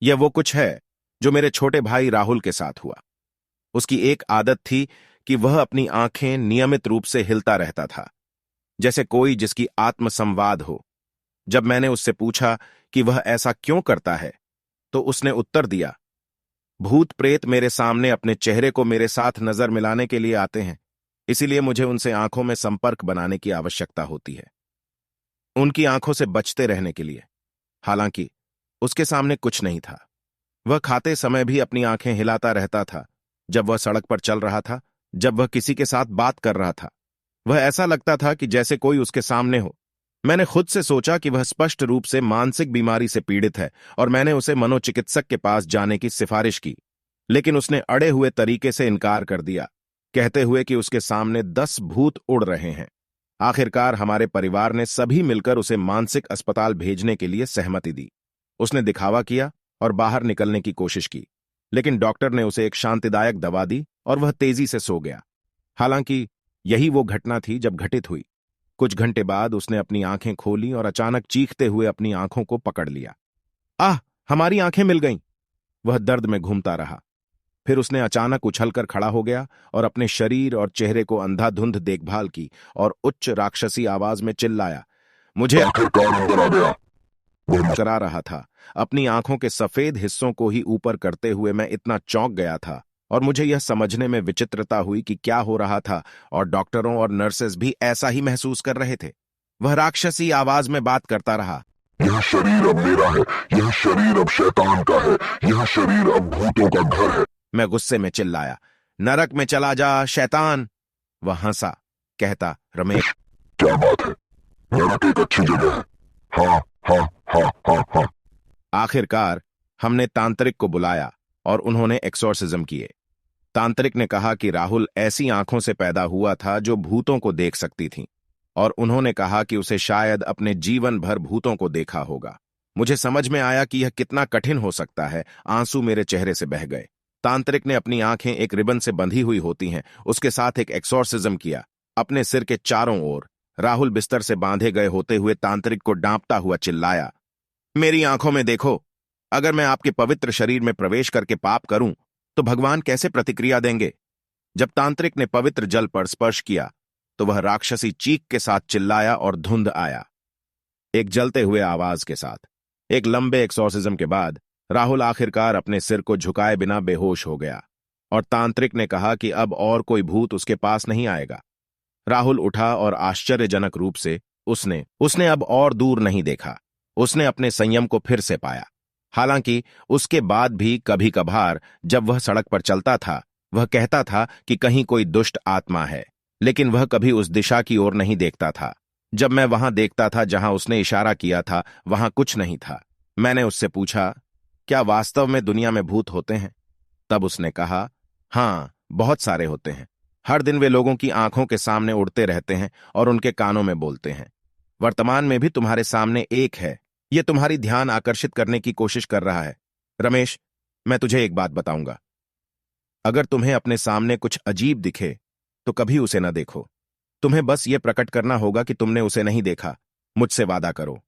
यह वो कुछ है जो मेरे छोटे भाई राहुल के साथ हुआ। उसकी एक आदत थी कि वह अपनी आंखें नियमित रूप से हिलता रहता था, जैसे कोई जिसकी आत्मसंवाद हो। जब मैंने उससे पूछा कि वह ऐसा क्यों करता है, तो उसने उत्तर दिया, भूत प्रेत मेरे सामने अपने चेहरे को मेरे साथ नजर मिलाने के लिए आते हैं, इसीलिए मुझे उनसे आंखों में संपर्क बनाने की आवश्यकता होती है, उनकी आंखों से बचते रहने के लिए। हालांकि उसके सामने कुछ नहीं था। वह खाते समय भी अपनी आंखें हिलाता रहता था, जब वह सड़क पर चल रहा था, जब वह किसी के साथ बात कर रहा था। वह ऐसा लगता था कि जैसे कोई उसके सामने हो। मैंने खुद से सोचा कि वह स्पष्ट रूप से मानसिक बीमारी से पीड़ित है और मैंने उसे मनोचिकित्सक के पास जाने की सिफारिश की, लेकिन उसने अड़े हुए तरीके से इनकार कर दिया, कहते हुए कि उसके सामने 10 भूत उड़ रहे हैं। आखिरकार हमारे परिवार ने सभी मिलकर उसे मानसिक अस्पताल भेजने के लिए सहमति दी। उसने दिखावा किया और बाहर निकलने की कोशिश की, लेकिन डॉक्टर ने उसे एक शांतिदायक दवा दी और वह तेजी से सो गया। हालांकि यही वो घटना थी जब घटित हुई। कुछ घंटे बाद उसने अपनी आंखें खोली और अचानक चीखते हुए अपनी आंखों को पकड़ लिया। आह, हमारी आंखें मिल गईं! वह दर्द में घूमता रहा। फिर उसने अचानक उछलकर खड़ा हो गया और अपने शरीर और चेहरे को अंधाधुंध देखभाल की और उच्च राक्षसी आवाज में चिल्लाया, मुझे आखिरकार अंदर आ गया। करा रहा था। अपनी आंखों के सफेद हिस्सों को ही ऊपर करते हुए मैं इतना चौंक गया था और मुझे यह समझने में विचित्रता हुई कि क्या हो रहा था, और डॉक्टरों और नर्सेस भी ऐसा ही महसूस कर रहे थे। वह राक्षसी आवाज में बात करता रहा, यह शरीर अब मेरा है, यह शरीर अब शैतान का है, यह शरीर अब भूतों का घर है। मैं गुस्से में चिल्लाया, नरक में चला जा शैतान! वह हंसा, कहता, रमेश, क्या बात है, नरक एक अच्छी जगह है। हाँ हाँ हाँ हाँ हाँ। आखिरकार हमने तांत्रिक को बुलाया और उन्होंने एक्सोर्सिज्म किए। तांत्रिक ने कहा कि राहुल ऐसी आंखों से पैदा हुआ था जो भूतों को देख सकती थीं, और उन्होंने कहा कि उसे शायद अपने जीवन भर भूतों को देखा होगा। मुझे समझ में आया कि यह कितना कठिन हो सकता है। आंसू मेरे चेहरे से बह गए। तांत्रिक ने अपनी आंखें एक रिबन से बंधी हुई होती हैं, उसके साथ एक एक्सोर्सिज्म किया। अपने सिर के चारों ओर राहुल बिस्तर से बांधे गए होते हुए तांत्रिक को डांपता हुआ चिल्लाया, मेरी आंखों में देखो। अगर मैं आपके पवित्र शरीर में प्रवेश करके पाप करूं तो भगवान कैसे प्रतिक्रिया देंगे? जब तांत्रिक ने पवित्र जल पर स्पर्श किया तो वह राक्षसी चीख के साथ चिल्लाया और धुंध आया, एक जलते हुए आवाज के साथ। एक लंबे एक्सोर्सिज्म के बाद राहुल आखिरकार अपने सिर को झुकाए बिना बेहोश हो गया, और तांत्रिक ने कहा कि अब और कोई भूत उसके पास नहीं आएगा। राहुल उठा और आश्चर्यजनक रूप से उसने अब और दूर नहीं देखा। उसने अपने संयम को फिर से पाया। हालांकि उसके बाद भी कभी कभार जब वह सड़क पर चलता था, वह कहता था कि कहीं कोई दुष्ट आत्मा है, लेकिन वह कभी उस दिशा की ओर नहीं देखता था। जब मैं वहां देखता था जहां उसने इशारा किया था, वहां कुछ नहीं था। मैंने उससे पूछा, क्या वास्तव में दुनिया में भूत होते हैं? तब उसने कहा, हां, बहुत सारे होते हैं। हर दिन वे लोगों की आंखों के सामने उड़ते रहते हैं और उनके कानों में बोलते हैं। वर्तमान में भी तुम्हारे सामने एक है। यह तुम्हारी ध्यान आकर्षित करने की कोशिश कर रहा है। रमेश, मैं तुझे एक बात बताऊंगा। अगर तुम्हें अपने सामने कुछ अजीब दिखे तो कभी उसे न देखो। तुम्हें बस यह प्रकट करना होगा कि तुमने उसे नहीं देखा। मुझसे वादा करो।